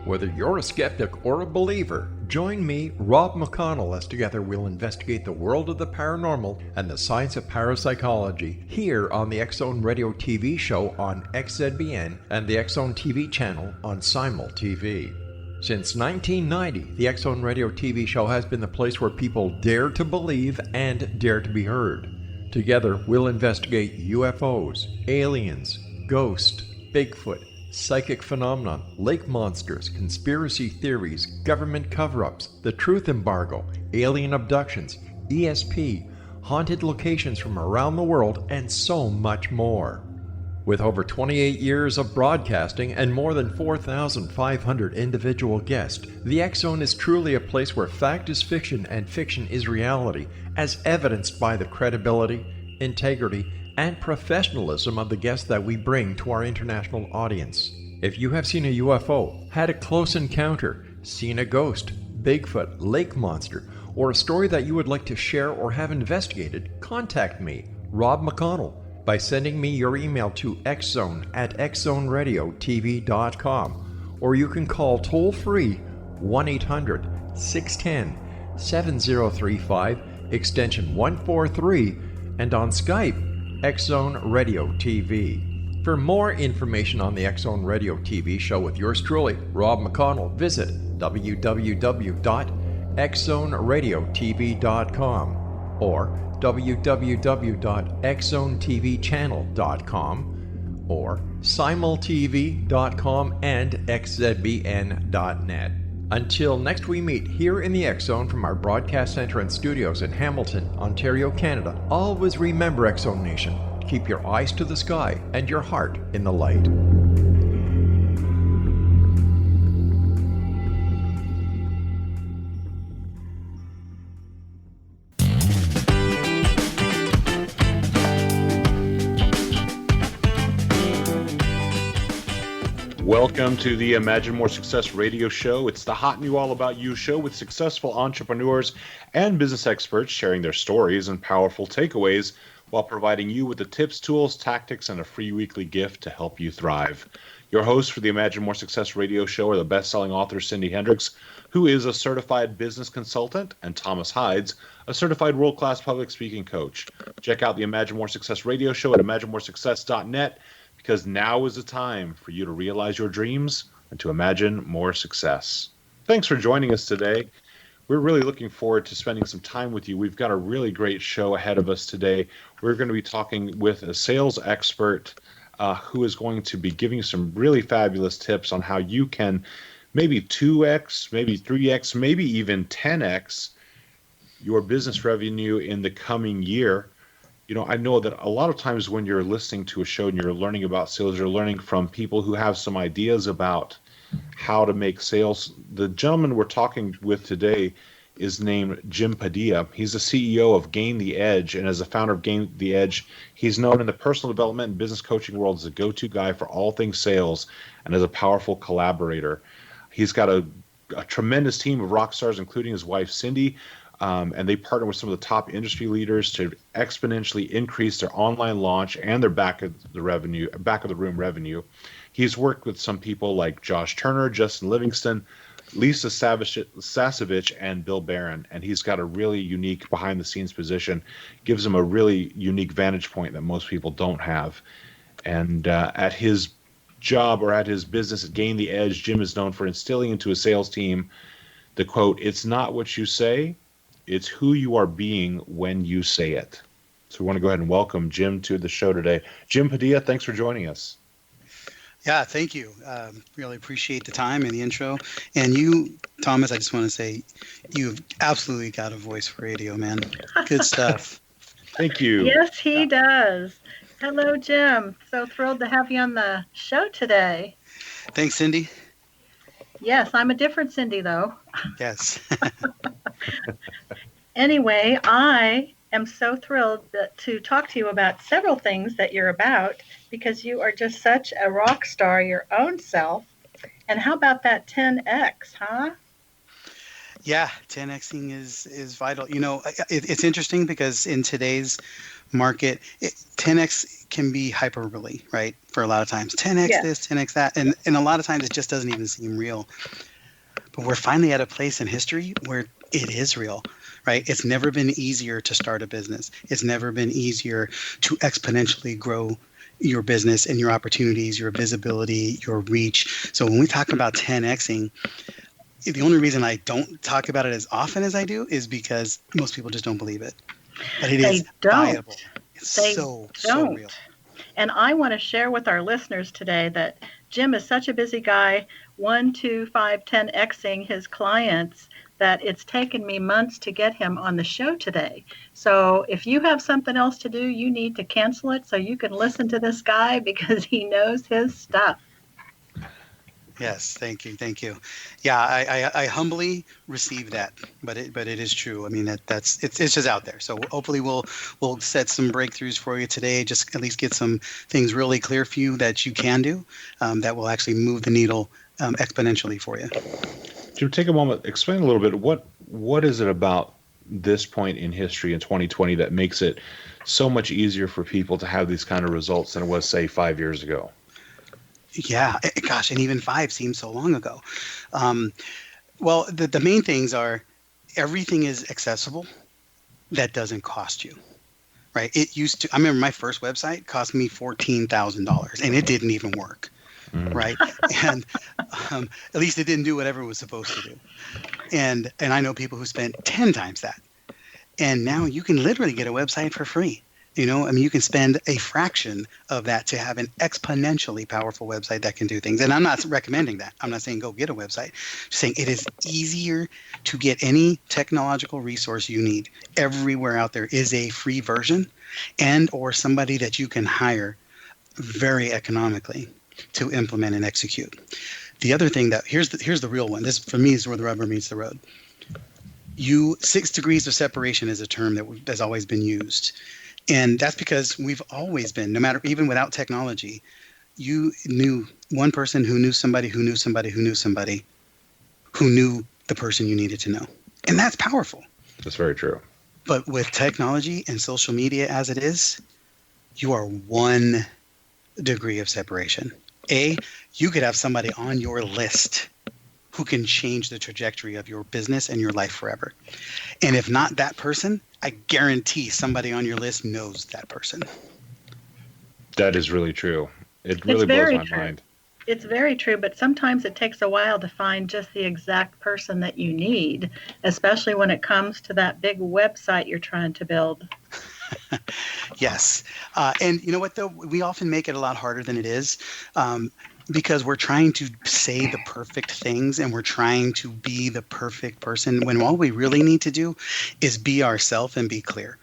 Whether you're a skeptic or a believer, join me, Rob McConnell, as together we'll investigate the world of the paranormal and the science of parapsychology here on the X-Zone Radio TV show on XZBN and the X-Zone TV channel on Simul TV. Since 1990, the X-Zone Radio TV show has been the place where people dare to believe and dare to be heard. Together, we'll investigate UFOs, aliens, ghosts, Bigfoot, psychic phenomenon, lake monsters, conspiracy theories, government cover-ups, the truth embargo, alien abductions, ESP, haunted locations from around the world, and so much more. With over 28 years of broadcasting and more than 4,500 individual guests, the X-Zone is truly a place where fact is fiction and fiction is reality, as evidenced by the credibility, integrity, and professionalism of the guests that we bring to our international audience. If you have seen a UFO, had a close encounter, seen a ghost, Bigfoot, lake monster, or a story that you would like to share or have investigated, contact me, Rob McConnell, by sending me your email to xzone@xzoneradiotv.com, or you can call toll-free 1-800-610-7035, extension 143, and on Skype, X-Zone Radio TV. For more information on the X-Zone Radio TV show with yours truly, Rob McConnell, visit www.xzoneradiotv.com or www.xzonetvchannel.com or simultv.com and xzbn.net. Until next we meet here in the X-Zone from our broadcast center and studios in Hamilton, Ontario, Canada, always remember, X-Zone Nation, keep your eyes to the sky and your heart in the light. Welcome to the Imagine More Success radio show. It's the hot new all about you show with successful entrepreneurs and business experts sharing their stories and powerful takeaways while providing you with the tips, tools, tactics, and a free weekly gift to help you thrive. Your hosts for the Imagine More Success radio show are the best-selling author Cindy Hendricks, who is a certified business consultant, and Thomas Hides, a certified world-class public speaking coach. Check out the Imagine More Success radio show at imaginemoresuccess.net, because now is the time for you to realize your dreams and to imagine more success. Thanks for joining us today. We're really looking forward to spending some time with you. We've got a really great show ahead of us today. We're going to be talking with a sales expert who is going to be giving you some really fabulous tips on how you can maybe 2x, maybe 3x, maybe even 10x your business revenue in the coming year. You know, I know that a lot of times when you're listening to a show and you're learning about sales, you're learning from people who have some ideas about how to make sales. The gentleman we're talking with today is named Jim Padilla. He's the CEO of Gain the Edge, and as the founder of Gain the Edge, he's known in the personal development and business coaching world as a go-to guy for all things sales and as a powerful collaborator. He's got a tremendous team of rock stars, including his wife, Cindy, and they partner with some of the top industry leaders to exponentially increase their online launch and their back of the room revenue. He's worked with some people like Josh Turner, Justin Livingston, Lisa Sasevich, and Bill Barron, and he's got a really unique behind the scenes position, gives him a really unique vantage point that most people don't have. And at his job, or at his business at Gain the Edge, Jim is known for instilling into a sales team the quote, "It's not what you say, it's who you are being when you say it." So we want to go ahead and welcome Jim to the show today. Jim Padilla, thanks for joining us. Yeah, thank you. Really appreciate the time and the intro. And you, Thomas, I just want to say you've absolutely got a voice for radio, man. Good stuff. Thank you. Yes, he does. Hello, Jim. So thrilled to have you on the show today. Thanks, Cindy. Yes, I'm a different Cindy, though. Yes. Anyway, I am so thrilled to talk to you about several things that you're about, because you are just such a rock star your own self. And how about that 10X, huh? Yeah, 10xing is vital. It's interesting because in today's market, 10x can be hyperbole, right? For a lot of times, 10x Yes. this, 10x that, and a lot of times it just doesn't even seem real. But we're finally at a place in history where it is real, right? It's never been easier to start a business. It's never been easier to exponentially grow your business and your opportunities, your visibility, your reach. So when we talk about 10xing, the only reason I don't talk about it as often as I do is because most people just don't believe it. But it is They don't. viable. It's They so don't. real. And I want to share with our listeners today that Jim is such a busy guy, 1, 2, 5, 10xing his clients, that it's taken me months to get him on the show today. So if you have something else to do, you need to cancel it so you can listen to this guy because he knows his stuff. Yes, thank you. Yeah, I humbly receive that, but it is true. I mean it's just out there. So hopefully we'll set some breakthroughs for you today. Just at least get some things really clear for you that you can do, that will actually move the needle exponentially for you. Jim, take a moment, explain a little bit what is it about this point in history in 2020 that makes it so much easier for people to have these kind of results than it was, say, 5 years ago? Yeah, gosh, and even 5 seems so long ago. Well, the main things are everything is accessible. That doesn't cost you, right? It used to. I remember my first website cost me $14,000, and it didn't even work, right? And at least it didn't do whatever it was supposed to do. And I know people who spent 10 times that, and now you can literally get a website for free. I mean, you can spend a fraction of that to have an exponentially powerful website that can do things. And I'm not recommending that. I'm not saying go get a website. I'm just saying it is easier to get any technological resource you need. Everywhere out there is a free version and or somebody that you can hire very economically to implement and execute. The other thing here's the real one. This for me is where the rubber meets the road. 6 degrees of separation is a term that has always been used. And that's because we've always been, no matter, even without technology, you knew one person who knew somebody who knew somebody who knew somebody who knew the person you needed to know. And that's powerful. That's very true. But with technology and social media as it is, you are 1 degree of separation. You could have somebody on your list who can change the trajectory of your business and your life forever. And if not that person, I guarantee somebody on your list knows that person. That is really true. It really blows my mind. It's very true, but sometimes it takes a while to find just the exact person that you need, especially when it comes to that big website you're trying to build. Yes. And you know what, though? We often make it a lot harder than it is. Because we're trying to say the perfect things and we're trying to be the perfect person when all we really need to do is be ourselves and be clear.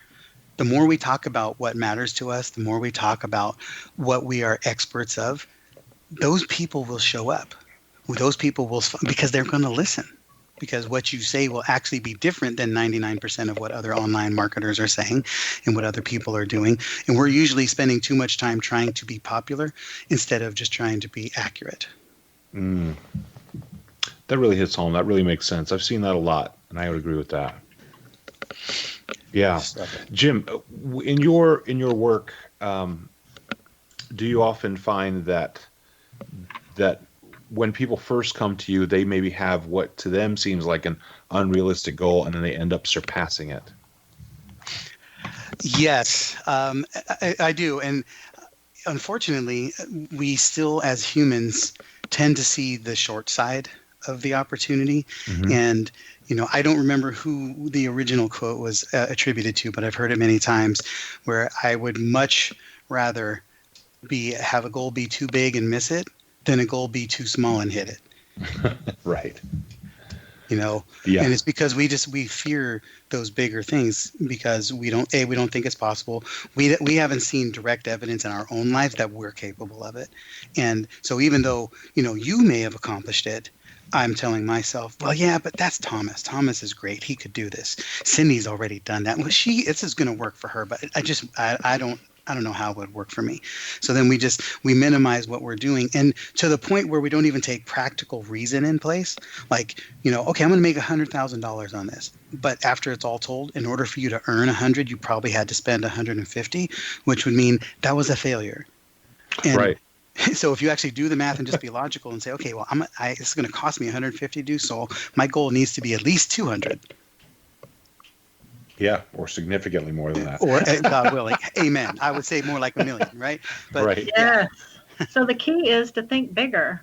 The more we talk about what matters to us, the more we talk about what we are experts of, those people will show up. Those people will, because they're going to listen. Because what you say will actually be different than 99% of what other online marketers are saying and what other people are doing. And we're usually spending too much time trying to be popular instead of just trying to be accurate. That really hits home. That really makes sense. I've seen that a lot, and I would agree with that. Yeah. Jim, in your work, do you often find that when people first come to you, they maybe have what to them seems like an unrealistic goal, and then they end up surpassing it? Yes, I do. And unfortunately, we still, as humans, tend to see the short side of the opportunity. Mm-hmm. And, I don't remember who the original quote was attributed to, but I've heard it many times, where I would much rather have a goal be too big and miss it than a goal be too small and hit it. Right. Yeah. And it's because we fear those bigger things because we don't think it's possible. We haven't seen direct evidence in our own lives that we're capable of it. And so even though, you may have accomplished it, I'm telling myself, well, yeah, but that's Thomas. Thomas is great. He could do this. Cindy's already done that. Well, this is going to work for her, but I I don't know how it would work for me. So then we minimize what we're doing, and to the point where we don't even take practical reason in place. Like, okay, I'm going to make $100,000 on this, but after it's all told, in order for you to earn 100, you probably had to spend 150, which would mean that was a failure. And right. so if you actually do the math and just be logical and say, okay, well, this is going to cost me 150 to do, so my goal needs to be at least 200. Yeah, or significantly more than that. Or God willing, amen. I would say more like 1 million, right? But, right. Yes. So the key is to think bigger.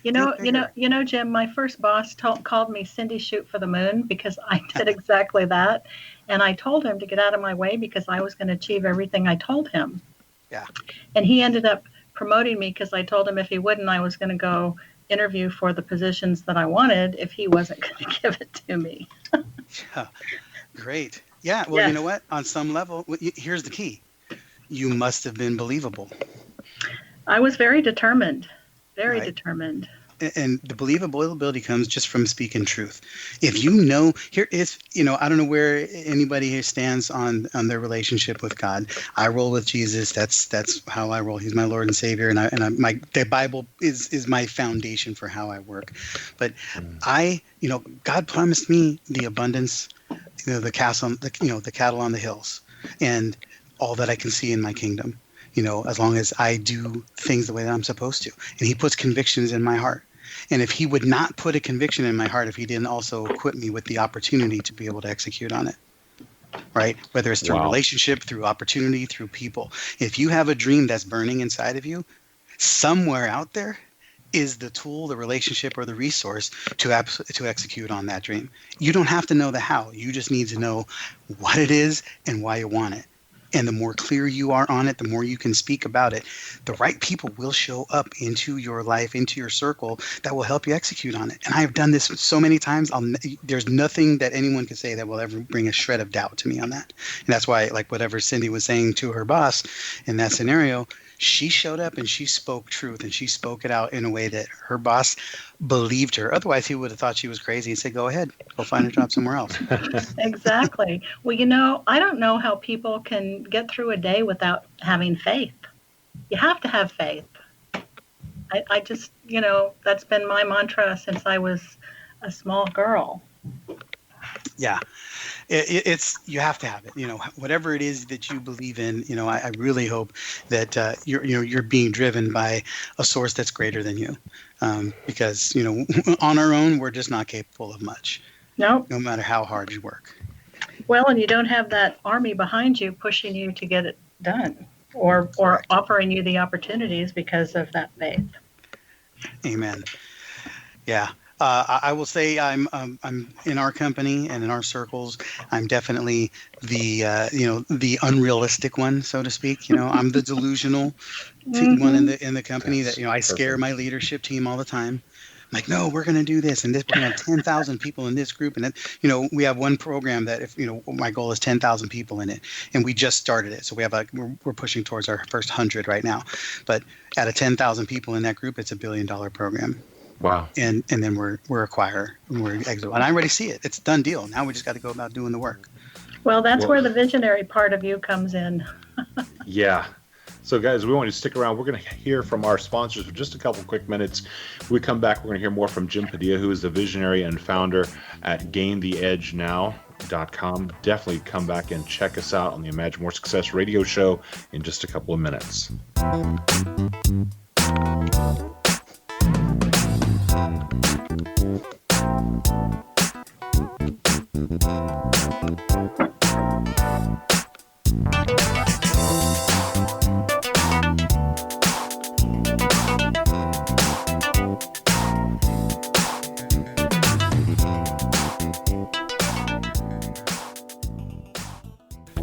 Jim, my first boss called me Cindy Shoot for the Moon because I did exactly that. And I told him to get out of my way because I was going to achieve everything I told him. Yeah. And he ended up promoting me because I told him if he wouldn't, I was going to go interview for the positions that I wanted if he wasn't going to give it to me. Yeah. Great. Yeah. Well, You know what? On some level, here's the key. You must have been believable. I was very determined. Very Right. determined. And the believability comes just from speaking truth. If you know, I don't know where anybody here stands on their relationship with God. I roll with Jesus. That's how I roll. He's my Lord and Savior, the Bible is my foundation for how I work. But God promised me the abundance, the cattle on the hills, and all that I can see in my kingdom. As long as I do things the way that I'm supposed to, and He puts convictions in my heart. And if He would not put a conviction in my heart, if He didn't also equip me with the opportunity to be able to execute on it, right? Whether it's through relationship, through opportunity, through people. If you have a dream that's burning inside of you, somewhere out there is the tool, the relationship, or the resource to execute on that dream. You don't have to know the how. You just need to know what it is and why you want it. And the more clear you are on it, the more you can speak about it, the right people will show up into your life, into your circle, that will help you execute on it. And I have done this so many times. There's nothing that anyone can say that will ever bring a shred of doubt to me on that. And that's why, like whatever Cindy was saying to her boss in that scenario, she showed up and she spoke truth, and she spoke it out in a way that her boss believed her. Otherwise, he would have thought she was crazy and said, go ahead, go find a job somewhere else. Exactly. Well, I don't know how people can get through a day without having faith. You have to have faith. I just, that's been my mantra since I was a small girl. Yeah. It's you have to have it. Whatever it is that you believe in. I really hope that you're being driven by a source that's greater than you, because on our own we're just not capable of much. No. No matter how hard you work. Well, and you don't have that army behind you pushing you to get it done, or offering you the opportunities because of that faith. Amen. Yeah. I will say I'm in our company and in our circles. I'm definitely the unrealistic one, so to speak. I'm the delusional one in the company that I scare my leadership team all the time. I'm like, no, we're going to do this, and this. We're going to have 10,000 people in this group, and then we have one program that if my goal is 10,000 people in it, and we just started it, so we have we're pushing towards our first 100 right now. But out of 10,000 people in that group, it's $1 billion program. Wow. And then we're acquirer, and we're exit. And I already see it. It's a done deal. Now we just got to go about doing the work. Well, that's where the visionary part of you comes in. Yeah. So, guys, we want you to stick around. We're going to hear from our sponsors for just a couple quick minutes. When we come back, we're going to hear more from Jim Padilla, who is the visionary and founder at GainTheEdgeNow.com. Definitely come back and check us out on the Imagine More Success radio show in just a couple of minutes.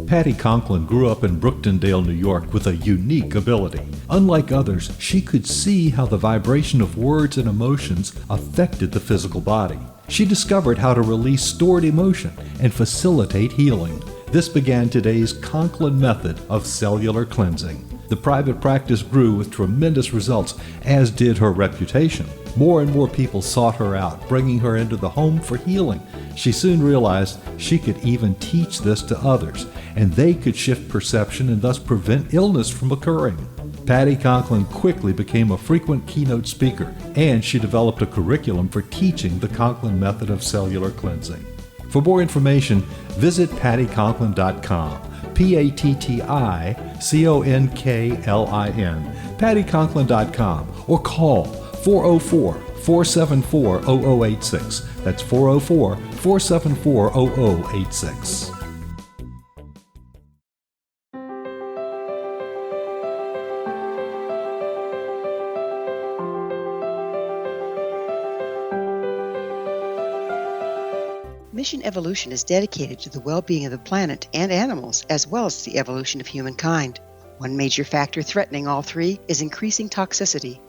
Patty Conklin grew up in Brooktondale, New York with a unique ability. Unlike others, she could see how the vibration of words and emotions affected the physical body. She discovered how to release stored emotion and facilitate healing. This began today's Conklin method of cellular cleansing. The private practice grew with tremendous results, as did her reputation. More and more people sought her out, bringing her into the home for healing. She soon realized she could even teach this to others, and they could shift perception and thus prevent illness from occurring. Patty Conklin quickly became a frequent keynote speaker, and she developed a curriculum for teaching the Conklin method of cellular cleansing. For more information, visit pattyconklin.com, PattiConklin, pattyconklin.com, or call 404-474-0086. That's 404-474-0086. Mission Evolution is dedicated to the well-being of the planet and animals, as well as the evolution of humankind. One major factor threatening all three is increasing toxicity.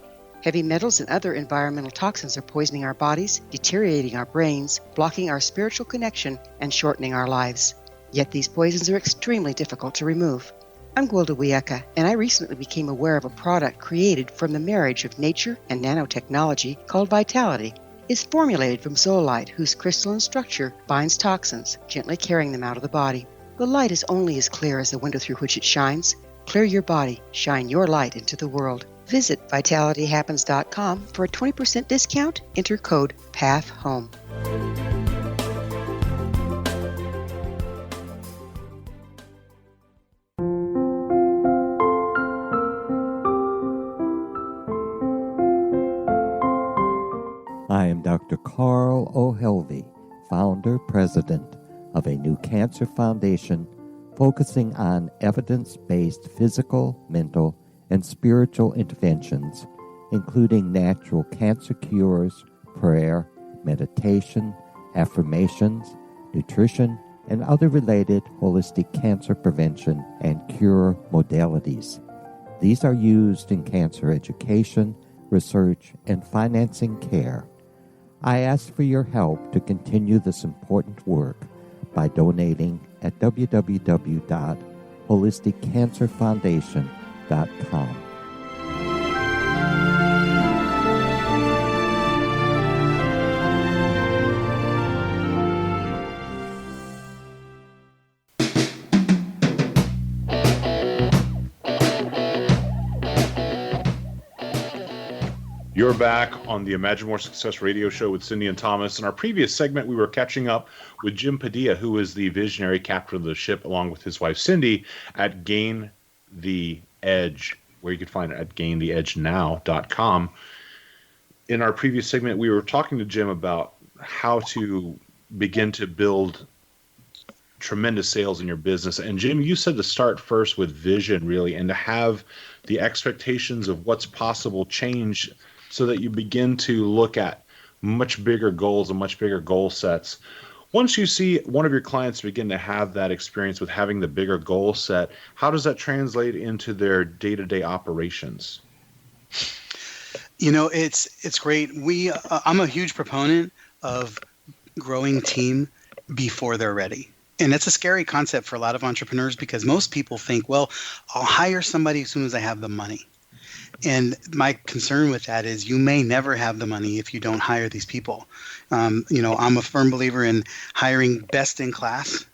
Heavy metals and other environmental toxins are poisoning our bodies, deteriorating our brains, blocking our spiritual connection, and shortening our lives. Yet these poisons are extremely difficult to remove. I'm Gwilda Wiyaka, and I recently became aware of a product created from the marriage of nature and nanotechnology called Vitality. It's formulated from zoolite, whose crystalline structure binds toxins, gently carrying them out of the body. The light is only as clear as the window through which it shines. Clear your body, shine your light into the world. Visit vitalityhappens.com for a 20% discount. Enter code PATHHOME. I am Dr. Carl O'Helvey, founder, president of a new cancer foundation focusing on evidence-based physical, mental, and spiritual interventions, including natural cancer cures, prayer, meditation, affirmations, nutrition, and other related holistic cancer prevention and cure modalities. These are used in cancer education, research, and financing care. I ask for your help to continue this important work by donating at www.holisticcancerfoundation.com. You're back on the Imagine More Success radio show with Cindy and Thomas. In our previous segment, we were catching up with Jim Padilla, who is the visionary captain of the ship, along with his wife Cindy, at Gain the Edge, where you can find it at gaintheedgenow.com. In our previous segment, we were talking to Jim about how to begin to build tremendous sales in your business. And Jim, you said to start first with vision, really, and to have the expectations of what's possible change so that you begin to look at much bigger goals and much bigger goal sets. Once you see one of your clients begin to have that experience with having the bigger goal set, how does that translate into their day-to-day operations? You know, it's great. I'm a huge proponent of growing team before they're ready. And that's a scary concept for a lot of entrepreneurs because most people think, well, I'll hire somebody as soon as I have the money. And my concern with that is you may never have the money if you don't hire these people. I'm a firm believer in hiring best in class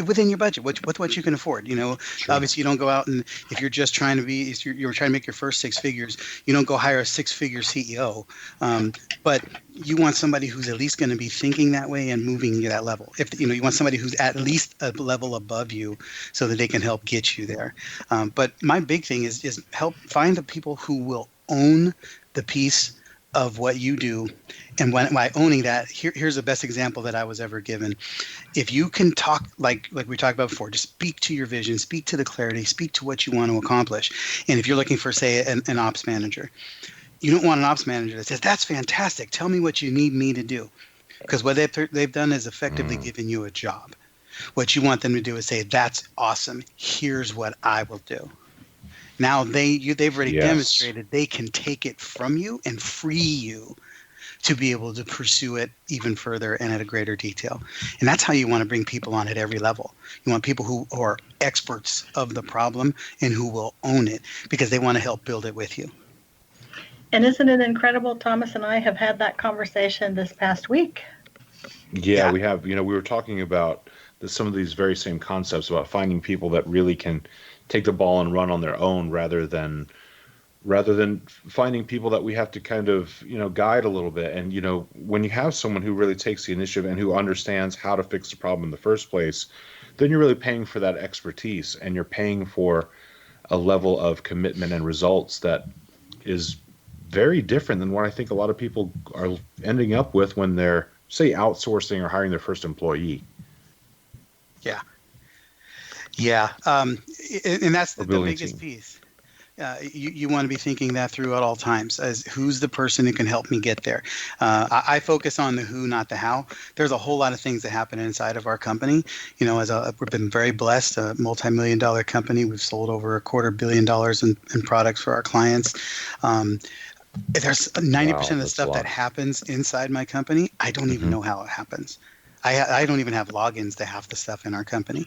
within your budget, what you can afford. Sure. Obviously you don't go out and if you're just trying to you're trying to make your first six figures, you don't go hire a six-figure CEO. But you want somebody who's at least going to be thinking that way and moving you that level. If you want somebody who's at least a level above you so that they can help get you there. But my big thing is help find the people who will own the piece of what you do. And by owning that, here's the best example that I was ever given. If you can talk, like we talked about before, just speak to your vision, speak to the clarity, speak to what you want to accomplish. And if you're looking for, say, an ops manager, you don't want an ops manager that says, that's fantastic, tell me what you need me to do. Because what they've done is effectively given you a job. What you want them to do is say, that's awesome, here's what I will do. Now they've already demonstrated they can take it from you and free you to be able to pursue it even further and at a greater detail. And that's how you want to bring people on at every level. You want people who are experts of the problem and who will own it because they want to help build it with you. And isn't it incredible? Thomas and I have had that conversation this past week. Yeah, we have. We were talking about some of these very same concepts about finding people that really can take the ball and run on their own rather than finding people that we have to kind of, guide a little bit. And, when you have someone who really takes the initiative and who understands how to fix the problem in the first place, then you're really paying for that expertise, and you're paying for a level of commitment and results that is very different than what I think a lot of people are ending up with when they're, say, outsourcing or hiring their first employee. Yeah. Yeah. And that's the biggest piece. You want to be thinking that through at all times as who's the person who can help me get there. I focus on the who, not the how. There's a whole lot of things that happen inside of our company. We've been very blessed, a multi-million-dollar company. We've sold over $250 million in products for our clients. There's 90% of the stuff that happens inside my company. I don't even know how it happens. I don't even have logins to half the stuff in our company.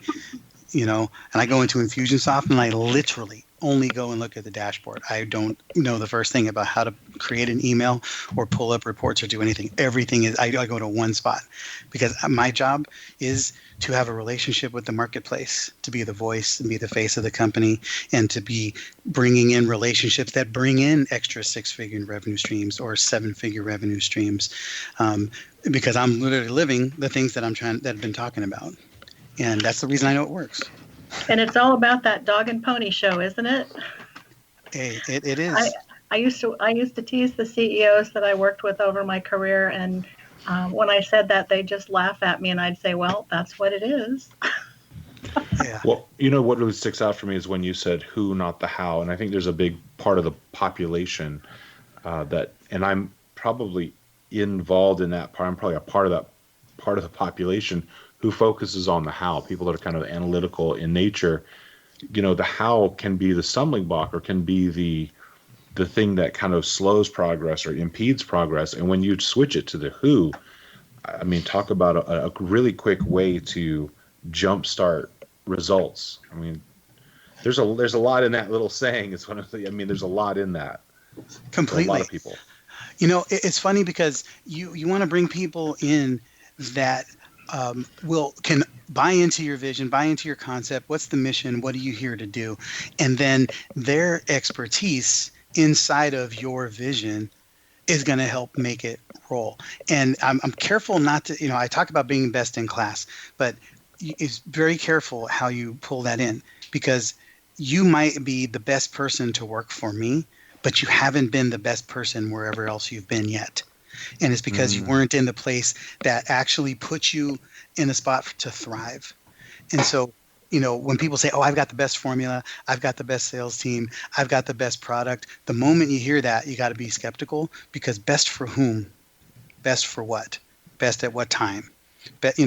And I go into Infusionsoft and I literally only go and look at the dashboard. I don't know the first thing about how to create an email or pull up reports or do anything. Everything is, I go to one spot because my job is to have a relationship with the marketplace, to be the voice and be the face of the company, and to be bringing in relationships that bring in extra 6-figure revenue streams or 7-figure revenue streams, because I'm literally living the things that I've been talking about. And that's the reason I know it works. And it's all about that dog and pony show, isn't it? Hey, it is. I used to tease the CEOs that I worked with over my career, and when I said that, they just laugh at me, and I'd say, "Well, that's what it is." Yeah. Well, what really sticks out for me is when you said who, not the how, and I think there's a big part of the population and I'm probably involved in that part. I'm probably a part of that part of the population who focuses on the how. People that are kind of analytical in nature, the how can be the stumbling block or can be the thing that kind of slows progress or impedes progress. And when you switch it to the who, I mean, talk about a really quick way to jumpstart results. I mean, there's a lot in that little saying. There's a lot in that. Completely. For a lot of people. It's funny because you want to bring people in that can buy into your vision, buy into your concept. What's the mission? What are you here to do? And then their expertise inside of your vision is going to help make it roll. And I'm careful not to, I talk about being best in class, but it's very careful how you pull that in, because you might be the best person to work for me, but you haven't been the best person wherever else you've been yet. And it's because you weren't in the place that actually put you in a spot to thrive. And so, when people say, "Oh, I've got the best formula, I've got the best sales team, I've got the best product," the moment you hear that, you got to be skeptical, because best for whom? Best for what? Best at what time? But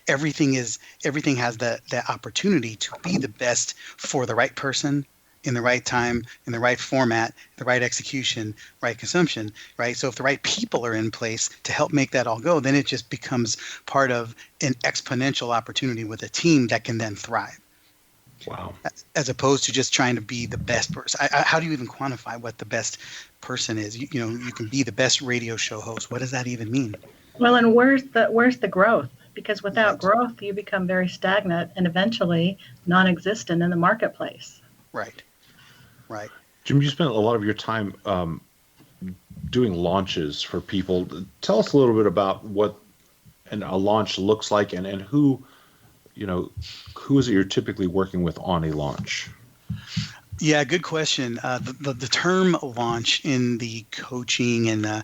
everything has that opportunity to be the best for the right person, in the right time, in the right format, the right execution, right consumption, right? So if the right people are in place to help make that all go, then it just becomes part of an exponential opportunity with a team that can then thrive. Wow. As opposed to just trying to be the best person. How do you even quantify what the best person is? You can be the best radio show host. What does that even mean? Well, and where's the growth? Because without growth, you become very stagnant and eventually non-existent in the marketplace. Right. Right. Jim, you spent a lot of your time doing launches for people. Tell us a little bit about what a launch looks like, and who is it you're typically working with on a launch? Yeah, good question. The term launch in the coaching and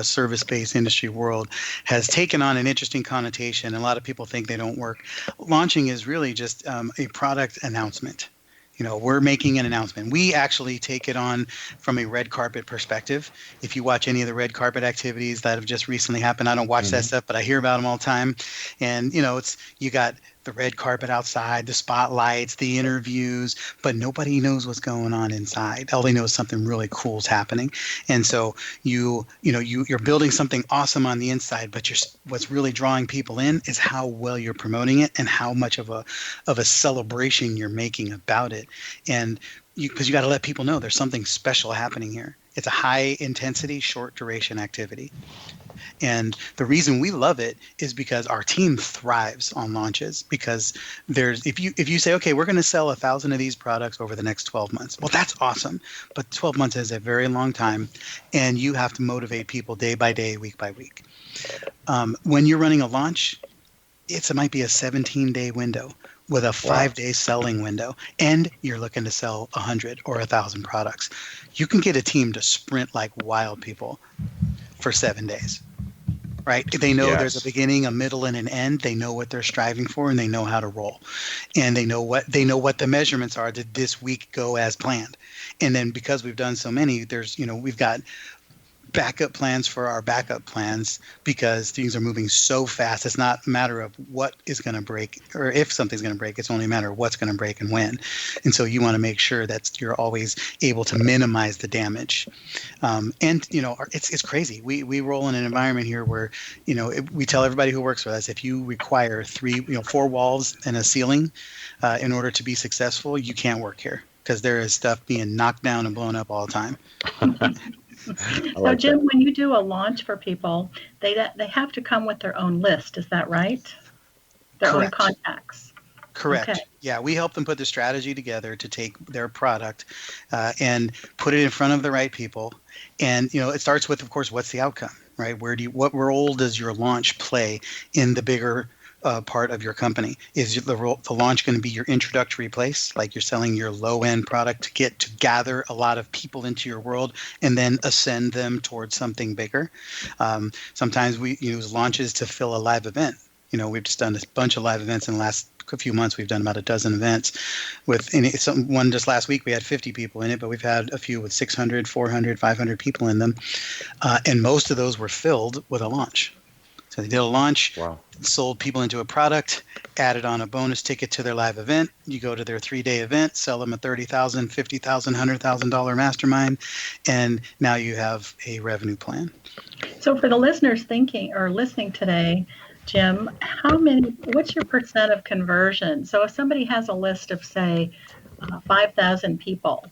service-based industry world has taken on an interesting connotation. A lot of people think they don't work. Launching is really just a product announcement. We're making an announcement. We actually take it on from a red carpet perspective. If you watch any of the red carpet activities that have just recently happened, I don't watch that stuff, but I hear about them all the time. And, you got the red carpet outside, the spotlights, the interviews, but nobody knows what's going on inside. All they know is something really cool is happening. And so you're building something awesome on the inside, but what's really drawing people in is how well you're promoting it and how much of a celebration you're making about it. And because you got to let people know there's something special happening here. It's a high intensity, short duration activity. And the reason we love it is because our team thrives on launches, because if you say, okay, we're going to sell 1,000 of these products over the next 12 months. Well, that's awesome. But 12 months is a very long time, and you have to motivate people day by day, week by week. When you're running a launch, it might be a 17-day window with a 5-day selling window, and you're looking to sell 100 or 1,000 products. You can get a team to sprint like wild people for 7 days, right? They know there's a beginning, a middle, and an end. They know what they're striving for, and they know how to roll, and they know what the measurements are. Did this week go as planned? And then because we've done so many, we've got backup plans for our backup plans, because things are moving so fast. It's not a matter of what is going to break or if something's going to break. It's only a matter of what's going to break and when. And so you want to make sure that you're always able to minimize the damage. It's crazy. We roll in an environment here where, we tell everybody who works with us, if you require 4 walls and a ceiling in order to be successful, you can't work here, because there is stuff being knocked down and blown up all the time. So, Jim, when you do a launch for people, they have to come with their own list. Is that right? Their own contacts. Correct. Okay. Yeah, we help them put the strategy together to take their product and put it in front of the right people. And it starts with, of course, what's the outcome, right? What role does your launch play in the bigger part of your company? Is the launch going to be your introductory place, like you're selling your low-end product to gather a lot of people into your world and then ascend them towards something bigger? Sometimes we use launches to fill a live event. We've just done a bunch of live events in the last few months. We've done about a dozen events. One just last week we had 50 people in it, but we've had a few with 600, 400, 500 people in them, and most of those were filled with a launch. So they did a launch, sold people into a product, added on a bonus ticket to their live event. You go to their 3-day event, sell them a $30,000, $50,000, $100,000 mastermind, and now you have a revenue plan. So for the listeners thinking or listening today, Jim, what's your percent of conversion? So if somebody has a list of, say, 5,000 people,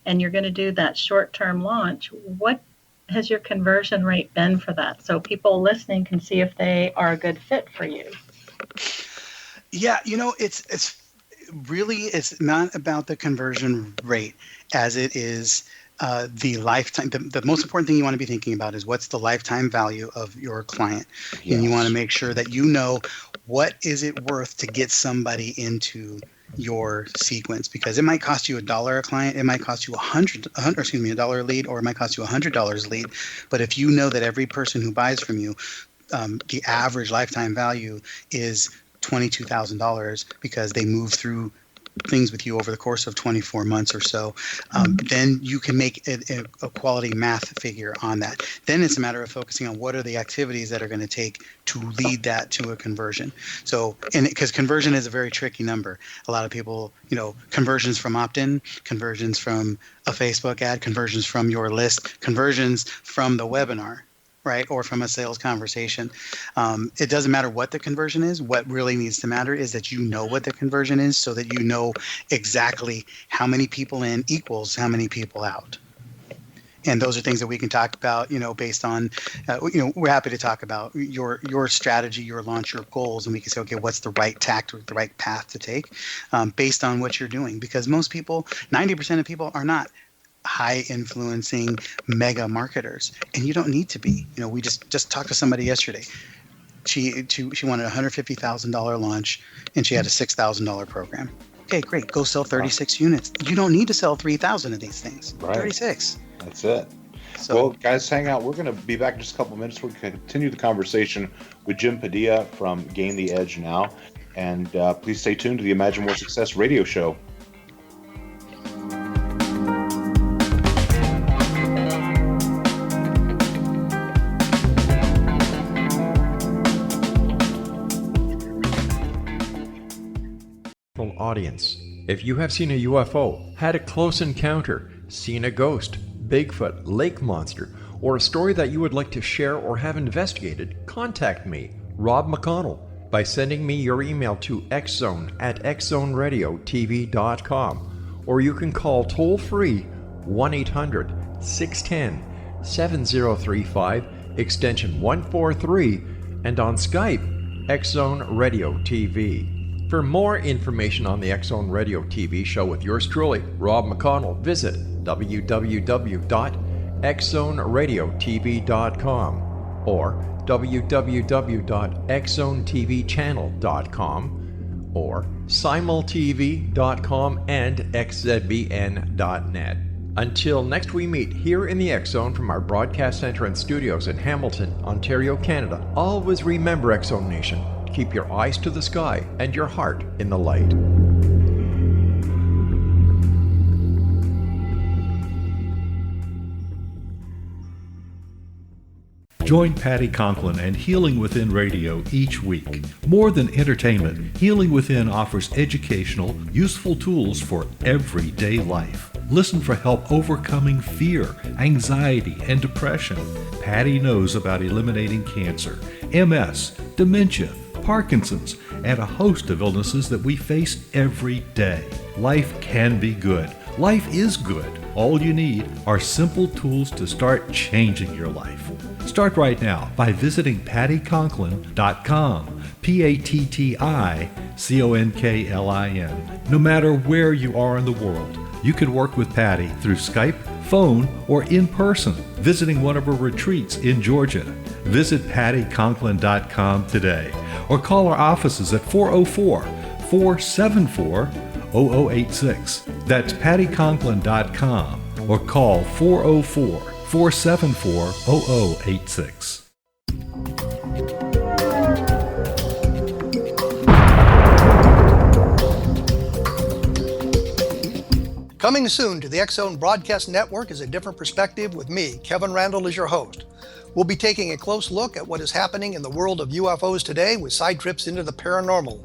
and you're going to do that short-term launch, what has your conversion rate been for that, so people listening can see if they are a good fit for you? Yeah, it's not about the conversion rate as it is the lifetime. The most important thing you want to be thinking about is what's the lifetime value of your client. Yes. And you want to make sure that what is it worth to get somebody into your sequence, because it might cost you $1 a client, it might cost you $100 a lead, or it might cost you $100 a lead. But if you know that every person who buys from you, the average lifetime value is $22,000 because they move through things with you over the course of 24 months or so, then you can make a quality math figure on that. Then it's a matter of focusing on what are the activities that are going to take to lead that to a conversion. So, because conversion is a very tricky number. A lot of people, conversions from opt-in, conversions from a Facebook ad, conversions from your list, conversions from the webinar, right? Or from a sales conversation. It doesn't matter what the conversion is. What really needs to matter is that you know what the conversion is, so that you know exactly how many people in equals how many people out. And those are things that we can talk about, based on, we're happy to talk about your strategy, your launch, your goals, and we can say, okay, what's the right tact or the right path to take based on what you're doing? Because most people, 90% of people are not high influencing mega marketers, and you don't need to be. We just talked to somebody yesterday. She wanted a $150,000 launch, and she had a $6,000 program. Okay, great. Go sell 36 units. You don't need to sell 3,000 of these things. Right. 36. That's it. So, well, guys, hang out. We're going to be back in just a couple of minutes. We're going to continue the conversation with Jim Padilla from Gain the Edge Now. And please stay tuned to the Imagine More Success radio show. Audience. If you have seen a UFO, had a close encounter, seen a ghost, Bigfoot, lake monster, or a story that you would like to share or have investigated, contact me, Rob McConnell, by sending me your email to xzone@xzoneradiotv.com, or you can call toll-free 1-800-610-7035 extension 143, and on Skype, X-Zone Radio TV. For more information on the X-Zone Radio TV show with yours truly, Rob McConnell, visit www.xzoneradiotv.com or www.xzonetvchannel.com or simultv.com and xzbn.net. Until next we meet here in the X-Zone from our broadcast center and studios in Hamilton, Ontario, Canada, always remember, X-Zone Nation, keep your eyes to the sky and your heart in the light. Join Patty Conklin and Healing Within Radio each week. More than entertainment, Healing Within offers educational, useful tools for everyday life. Listen for help overcoming fear, anxiety, and depression. Patty knows about eliminating cancer, MS, dementia, Parkinson's, and a host of illnesses that we face every day. Life can be good. Life is good. All you need are simple tools to start changing your life. Start right now by visiting pattyconklin.com, PATTICONKLIN. No matter where you are in the world, you can work with Patty through Skype, phone, or in person, visiting one of her retreats in Georgia. Visit pattyconklin.com today or call our offices at 404-474-0086. That's pattyconklin.com or call 404-474-0086. Coming soon to the X-Zone Broadcast Network is A Different Perspective with me, Kevin Randall, as your host. We'll be taking a close look at what is happening in the world of UFOs today with side trips into the paranormal.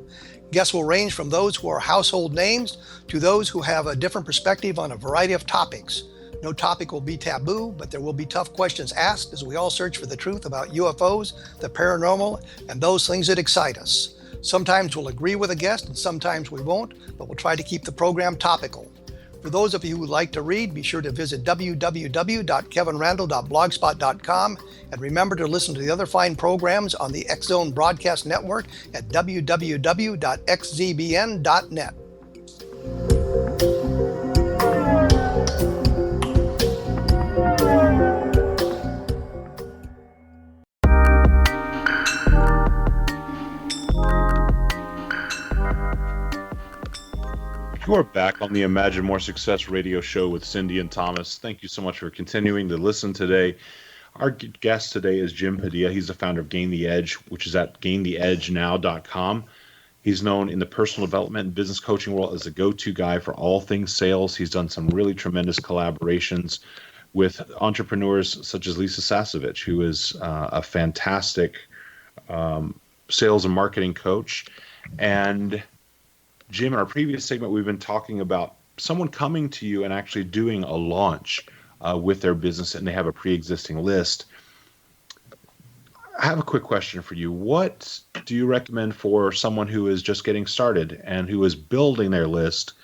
Guests will range from those who are household names to those who have a different perspective on a variety of topics. No topic will be taboo, but there will be tough questions asked as we all search for the truth about UFOs, the paranormal, and those things that excite us. Sometimes we'll agree with a guest and sometimes we won't, but we'll try to keep the program topical. For those of you who would like to read, be sure to visit www.kevinrandall.blogspot.com and remember to listen to the other fine programs on the X-Zone Broadcast Network at www.xzbn.net. You are back on the Imagine More Success radio show with Cindy and Thomas. Thank you so much for continuing to listen today. Our guest today is Jim Padilla. He's the founder of Gain the Edge, which is at gaintheedgenow.com. He's known in the personal development and business coaching world as a go-to guy for all things sales. He's done some really tremendous collaborations with entrepreneurs such as Lisa Sasevich, who is a fantastic sales and marketing coach. And Jim, in our previous segment, we've been talking about someone coming to you and actually doing a launch with their business, and they have a pre-existing list. I have a quick question for you. What do you recommend for someone who is just getting started and who is building their list?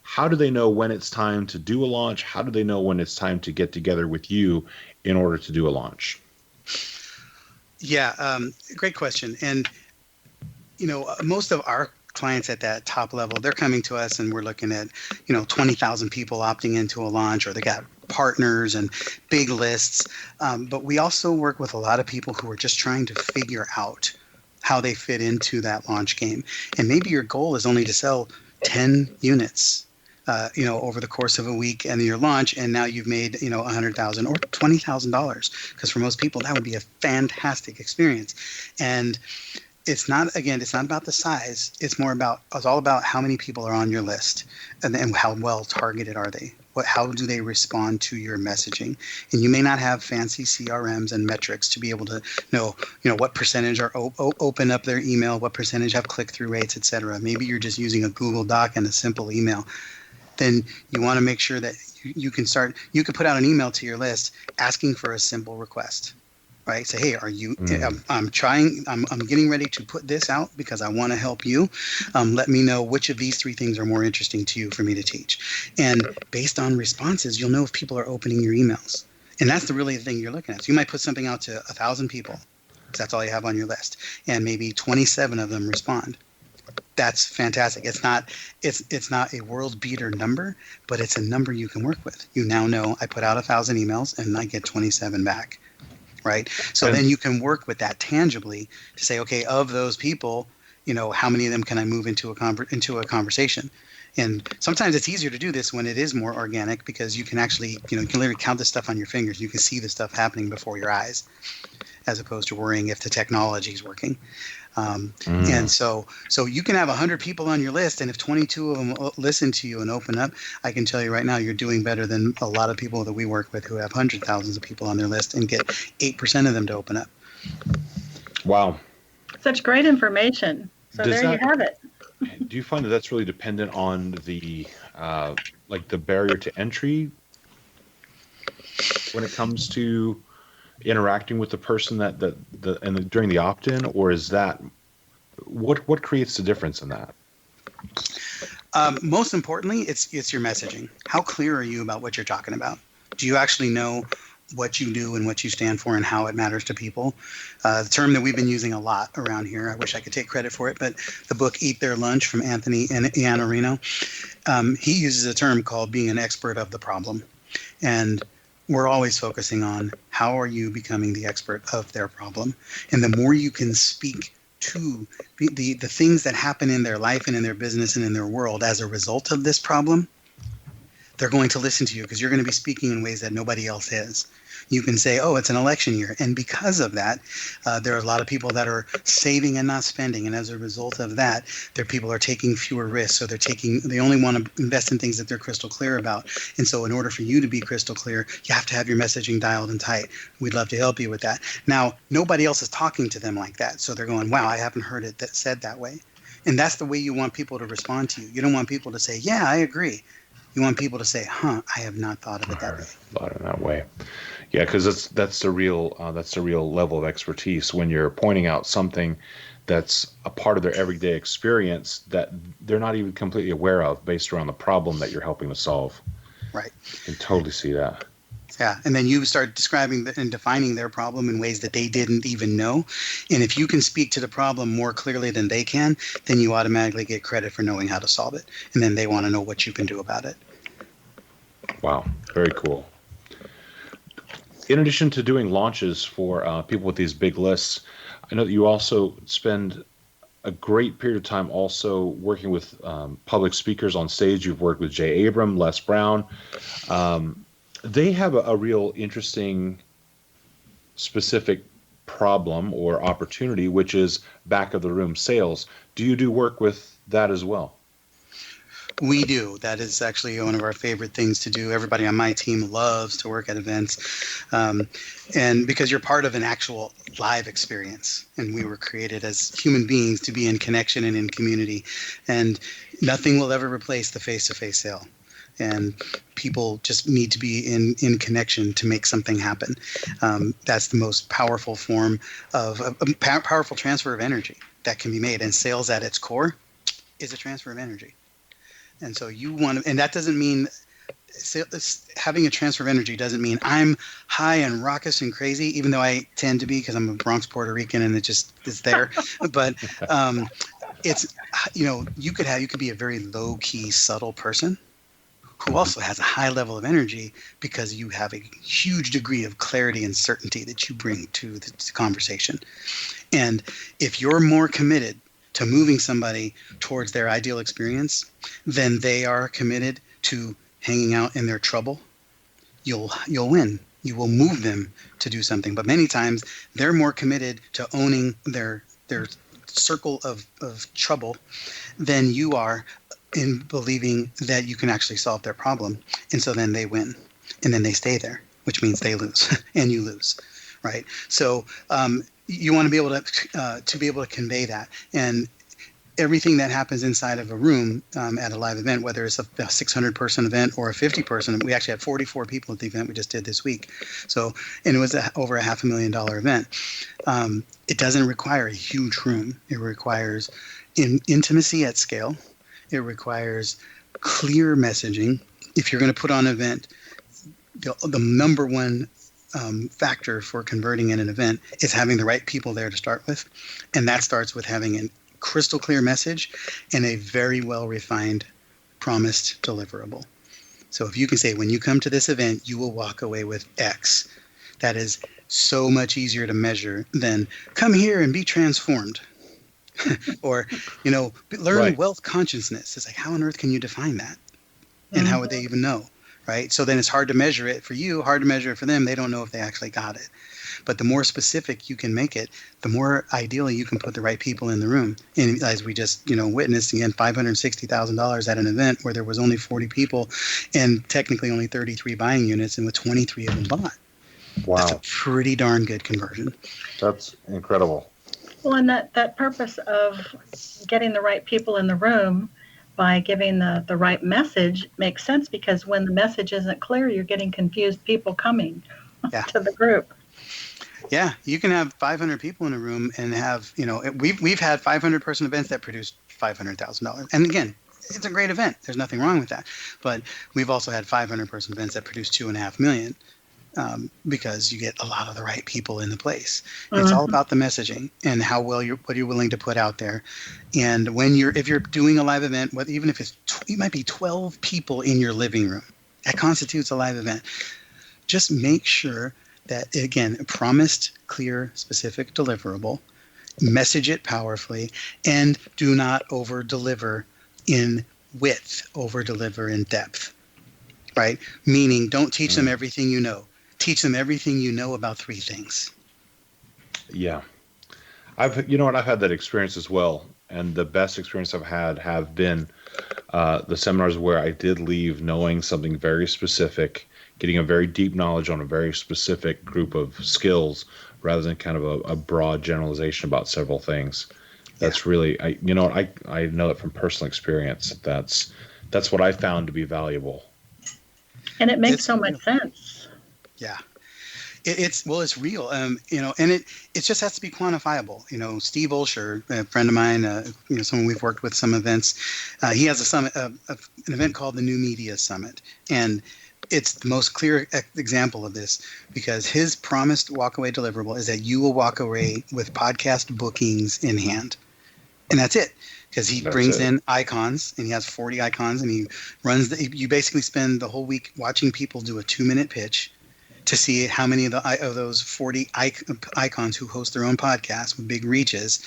How do they know when it's time to do a launch? How do they know when it's time to get together with you in order to do a launch? Yeah, great question. And, most of our clients at that top level, they're coming to us and we're looking at, 20,000 people opting into a launch, or they got partners and big lists. But we also work with a lot of people who are just trying to figure out how they fit into that launch game. And maybe your goal is only to sell 10 units, over the course of a week and your launch, and now you've made, $100,000 or $20,000, because for most people that would be a fantastic experience. And it's not about the size. It's all about how many people are on your list and how well targeted are they? How do they respond to your messaging? And you may not have fancy CRMs and metrics to be able to know, what percentage are open up their email, what percentage have click-through rates, et cetera. Maybe you're just using a Google Doc and a simple email. Then you want to make sure that you can put out an email to your list asking for a simple request. Right? Say, hey, are you? I'm getting ready to put this out because I want to help you. Let me know which of these three things are more interesting to you for me to teach. And based on responses, you'll know if people are opening your emails. And that's the really thing you're looking at. So you might put something out to 1,000 people, because that's all you have on your list, and maybe 27 of them respond. That's fantastic. It's not a world beater number, but it's a number you can work with. You now know I put out 1,000 emails and I get 27 back, right? So then you can work with that tangibly to say, okay, of those people, how many of them can I move into a conversation? And sometimes it's easier to do this when it is more organic, because you can actually, you can literally count this stuff on your fingers. You can see the stuff happening before your eyes, as opposed to worrying if the technology is working. And so you can have 100 people on your list, and if 22 of them listen to you and open up, I can tell you right now, you're doing better than a lot of people that we work with who have hundreds of thousands of people on their list and get 8% of them to open up. Wow. Such great information. So you have it. Do you find that that's really dependent on the the barrier to entry when it comes to interacting with the person during the opt-in, or is that what creates the difference in that? Most importantly, it's your messaging. How clear are you about what you're talking about? Do you actually know what you do and what you stand for and how it matters to people? The term that we've been using a lot around here, I wish I could take credit for it, but the book Eat Their Lunch from Anthony Iannarino, he uses a term called being an expert of the problem. And we're always focusing on how are you becoming the expert of their problem. And the more you can speak to the things that happen in their life and in their business and in their world as a result of this problem, they're going to listen to you, because you're going to be speaking in ways that nobody else is. You can say, oh, it's an election year. And because of that, there are a lot of people that are saving and not spending. And as a result of that, people are taking fewer risks. So they only want to invest in things that they're crystal clear about. And so in order for you to be crystal clear, you have to have your messaging dialed and tight. We'd love to help you with that. Now, nobody else is talking to them like that. So they're going, wow, I haven't heard it said that way. And that's the way you want people to respond to you. You don't want people to say, yeah, I agree. You want people to say, I have not thought of it that way. Thought in that way. Yeah, because that's the real level of expertise, when you're pointing out something that's a part of their everyday experience that they're not even completely aware of, based around the problem that you're helping to solve. Right. I can totally see that. Yeah, and then you start describing and defining their problem in ways that they didn't even know. And if you can speak to the problem more clearly than they can, then you automatically get credit for knowing how to solve it. And then they want to know what you can do about it. Wow, very cool. In addition to doing launches for people with these big lists, I know that you also spend a great period of time also working with public speakers on stage. You've worked with Jay Abram, Les Brown. They have a real interesting specific problem or opportunity, which is back of the room sales. Do you do work with that as well? We do. That is actually one of our favorite things to do. Everybody on my team loves to work at events. And because you're part of an actual live experience, and we were created as human beings to be in connection and in community. And nothing will ever replace the face-to-face sale. And people just need to be in connection to make something happen. That's the most powerful form of a powerful transfer of energy that can be made. And sales at its core is a transfer of energy. And so you want to, and that doesn't mean having a transfer of energy doesn't mean I'm high and raucous and crazy, even though I tend to be, because I'm a Bronx Puerto Rican and it just is there. But it's, you could be a very low key, subtle person who also has a high level of energy, because you have a huge degree of clarity and certainty that you bring to the conversation. And if you're more committed to moving somebody towards their ideal experience than they are committed to hanging out in their trouble, you'll win. You will move them to do something. But many times they're more committed to owning their circle of trouble than you are in believing that you can actually solve their problem. And so then they win, and then they stay there, which means they lose and you lose, right? So you want to be able to convey that. And everything that happens inside of a room at a live event, whether it's a 600-person event or a 50-person, we actually had 44 people at the event we just did this week. So, and it was over a $500,000 event. It doesn't require a huge room. It requires intimacy at scale. It requires clear messaging. If you're going to put on an event, the number one factor for converting in an event is having the right people there to start with. And that starts with having a crystal clear message and a very well refined promised deliverable. So if you can say, when you come to this event, you will walk away with X, that is so much easier to measure than come here and be transformed. Or, learn wealth consciousness. It's like, how on earth can you define that? And how would they even know? Right? So then it's hard to measure it for you, hard to measure it for them. They don't know if they actually got it. But the more specific you can make it, the more ideally you can put the right people in the room. And as we just, witnessed again, $560,000 at an event where there was only 40 people and technically only 33 buying units, and with 23 of them bought. Wow. That's a pretty darn good conversion. That's incredible. Well, and that purpose of getting the right people in the room by giving the right message makes sense, because when the message isn't clear, you're getting confused people coming to the group. Yeah, you can have 500 people in a room and have, we've had 500 person events that produced $500,000. And again, it's a great event. There's nothing wrong with that. But we've also had 500 person events that produced $2.5 million. Because you get a lot of the right people in the place. It's all about the messaging and how well what you're willing to put out there. And if you're doing a live event, even if it might be 12 people in your living room, that constitutes a live event. Just make sure that, again, a promised, clear, specific deliverable, message it powerfully, and do not over deliver in width, over deliver in depth. Right? Meaning, don't teach them everything you know. Teach them everything you know about 3 things. Yeah. I've had that experience as well. And the best experience I've had have been the seminars where I did leave knowing something very specific, getting a very deep knowledge on a very specific group of skills, rather than kind of a broad generalization about several things. That's really, I know that from personal experience. That's what I found to be valuable. And it makes so much sense. Yeah. It's real, and it just has to be quantifiable. Steve Olsher, a friend of mine, someone we've worked with some events, he has a summit, an event called the New Media Summit. And it's the most clear example of this, because his promised walkaway deliverable is that you will walk away with podcast bookings in hand. And that's it. Because he brings in icons, and he has 40 icons, and he runs you basically spend the whole week watching people do a 2-minute pitch to see how many of those 40 icons who host their own podcasts with big reaches,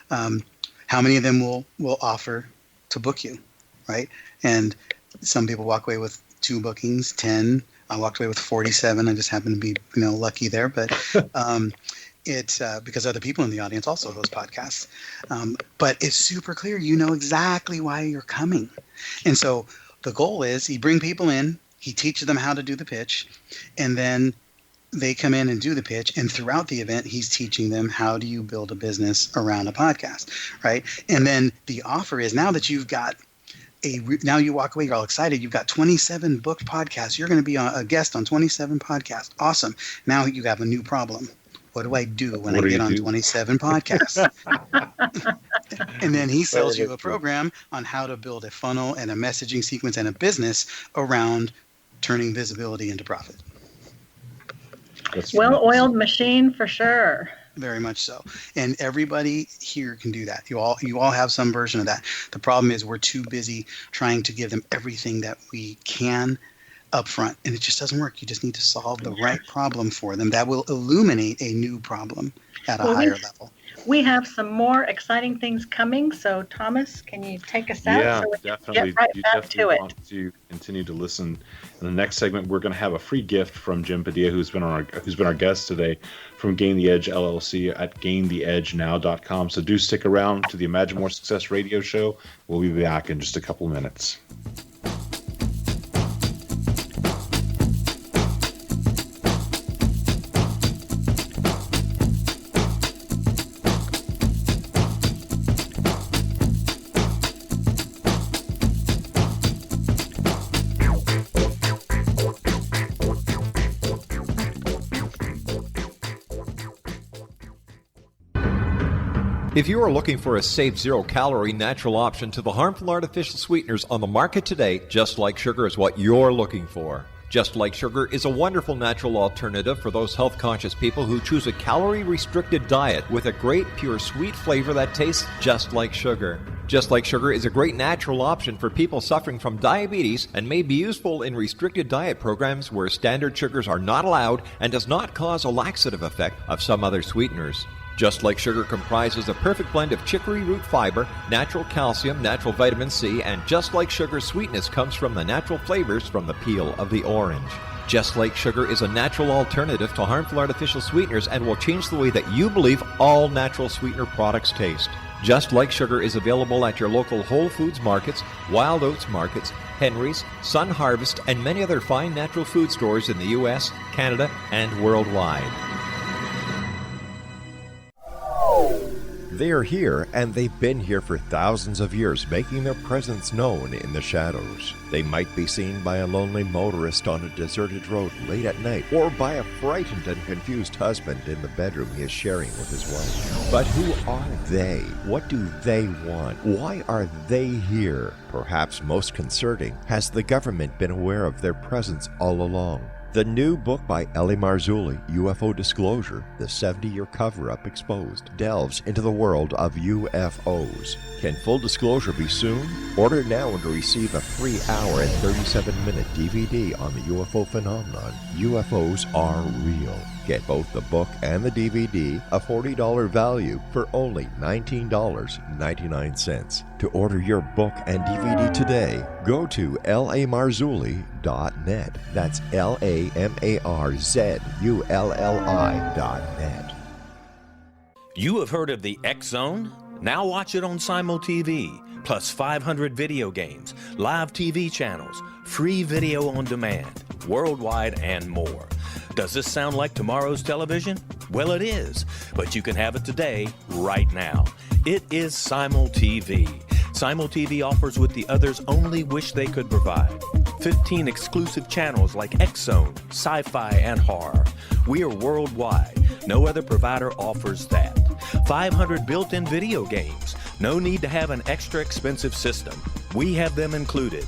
how many of them will offer to book you, right? And some people walk away with 2 bookings, 10. I walked away with 47. I just happened to be lucky there, but it's because other people in the audience also host podcasts. But it's super clear. You know exactly why you're coming. And so the goal is you bring people in, he teaches them how to do the pitch, and then they come in and do the pitch. And throughout the event, he's teaching them how do you build a business around a podcast, right? And then the offer is, now that you've got now you walk away, you're all excited. You've got 27 booked podcasts. You're going to be a guest on 27 podcasts. Awesome. Now you have a new problem. What do I do when I get on 27 podcasts? And then he sells you a program on how to build a funnel and a messaging sequence and a business around turning visibility into profit. Well-oiled machine for sure. Very much so. And everybody here can do that. You all have some version of that. The problem is we're too busy trying to give them everything that we can up front, and it just doesn't work. You just need to solve the right problem for them that will illuminate a new problem at a higher level. We have some more exciting things coming. So, Thomas, can you take us out? Yeah, so we definitely. Get right you back definitely to want to continue to listen. In the next segment, we're going to have a free gift from Jim Padilla, who's been our guest today, from Gain the Edge LLC at gaintheedgenow.com. So do stick around to the Imagine More Success radio show. We'll be back in just a couple of minutes. If you are looking for a safe, zero-calorie natural option to the harmful artificial sweeteners on the market today, Just Like Sugar is what you're looking for. Just Like Sugar is a wonderful natural alternative for those health-conscious people who choose a calorie-restricted diet with a great, pure, sweet flavor that tastes just like sugar. Just Like Sugar is a great natural option for people suffering from diabetes and may be useful in restricted diet programs where standard sugars are not allowed and does not cause a laxative effect of some other sweeteners. Just Like Sugar comprises a perfect blend of chicory root fiber, natural calcium, natural vitamin C, and Just Like Sugar's sweetness comes from the natural flavors from the peel of the orange. Just Like Sugar is a natural alternative to harmful artificial sweeteners and will change the way that you believe all natural sweetener products taste. Just Like Sugar is available at your local Whole Foods markets, Wild Oats markets, Henry's, Sun Harvest, and many other fine natural food stores in the U.S., Canada, and worldwide. They are here, and they've been here for thousands of years, making their presence known in the shadows. They might be seen by a lonely motorist on a deserted road late at night, or by a frightened and confused husband in the bedroom he is sharing with his wife. But who are they? What do they want? Why are they here? Perhaps most concerning, has the government been aware of their presence all along? The new book by Ellie Marzulli, UFO Disclosure, the 70-year cover-up exposed, delves into the world of UFOs. Can full disclosure be soon? Order now and receive a free hour and 37-minute DVD on the UFO phenomenon. UFOs are real. Get both the book and the DVD, a $40 value, for only $19.99. To order your book and DVD today, go to lamarzulli.net. That's LAMARZULLI.net. You have heard of the X Zone? Now watch it on Simul TV, plus 500 video games, live TV channels, free video on demand, worldwide, and more. Does this sound like tomorrow's television? Well, it is, but you can have it today, right now. It is Simul TV. Simul TV offers what the others only wish they could provide. 15 exclusive channels like X Zone, sci-fi, and horror. We are worldwide. No other provider offers that. 500 built-in video games. No need to have an extra expensive system. We have them included.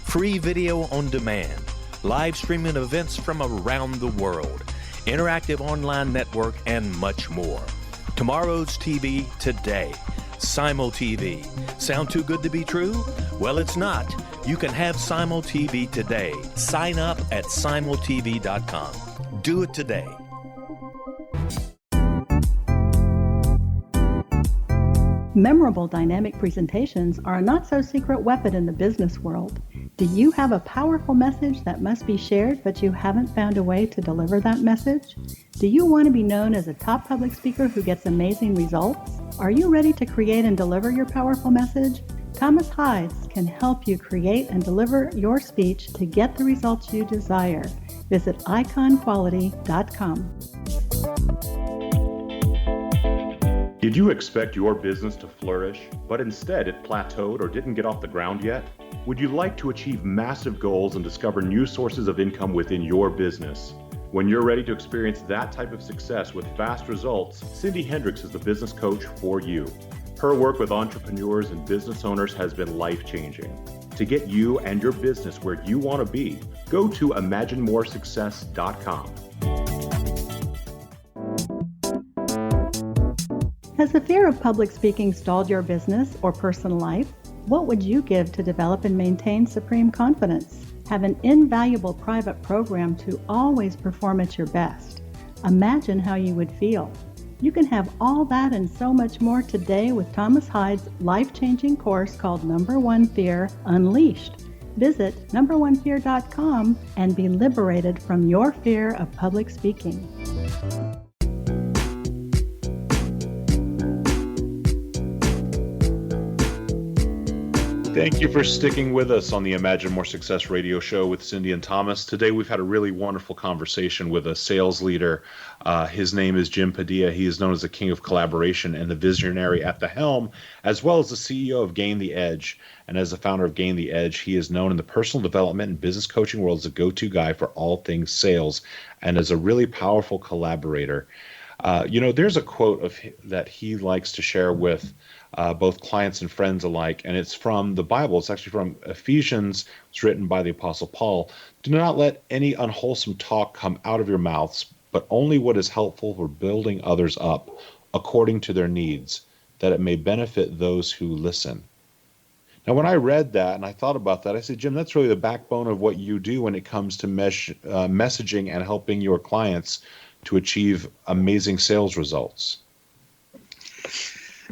Free video on demand. Live streaming events from around the world, interactive online network, and much more. Tomorrow's TV today. Simul TV. Sound too good to be true? Well, it's not. You can have Simul TV today. Sign up at simultv.com. Do it today. Memorable dynamic presentations are a not-so-secret weapon in the business world. Do you have a powerful message that must be shared, but you haven't found a way to deliver that message? Do you want to be known as a top public speaker who gets amazing results? Are you ready to create and deliver your powerful message? Thomas Hides can help you create and deliver your speech to get the results you desire. Visit iconquality.com. Did you expect your business to flourish, but instead it plateaued or didn't get off the ground yet? Would you like to achieve massive goals and discover new sources of income within your business? When you're ready to experience that type of success with fast results, Cindy Hendricks is the business coach for you. Her work with entrepreneurs and business owners has been life-changing. To get you and your business where you want to be, go to imaginemoresuccess.com. Has the fear of public speaking stalled your business or personal life? What would you give to develop and maintain supreme confidence? Have an invaluable private program to always perform at your best. Imagine how you would feel. You can have all that and so much more today with Thomas Hides' life-changing course called Number One Fear Unleashed. Visit numberonefear.com and be liberated from your fear of public speaking. Thank you for sticking with us on the Imagine More Success radio show with Cindy and Thomas. Today we've had a really wonderful conversation with a sales leader. His name is Jim Padilla. He is known as the King of Collaboration and the visionary at the helm, as well as the CEO of Gain the Edge. And as the founder of Gain the Edge, he is known in the personal development and business coaching world as a go-to guy for all things sales and as a really powerful collaborator. There's a quote that he likes to share with both clients and friends alike, and it's from the Bible. It's actually from Ephesians. It's written by the Apostle Paul. Do not let any unwholesome talk come out of your mouths, but only what is helpful for building others up according to their needs, that it may benefit those who listen. Now, when I read that and I thought about that, I said, Jim, that's really the backbone of what you do when it comes to messaging and helping your clients to achieve amazing sales results.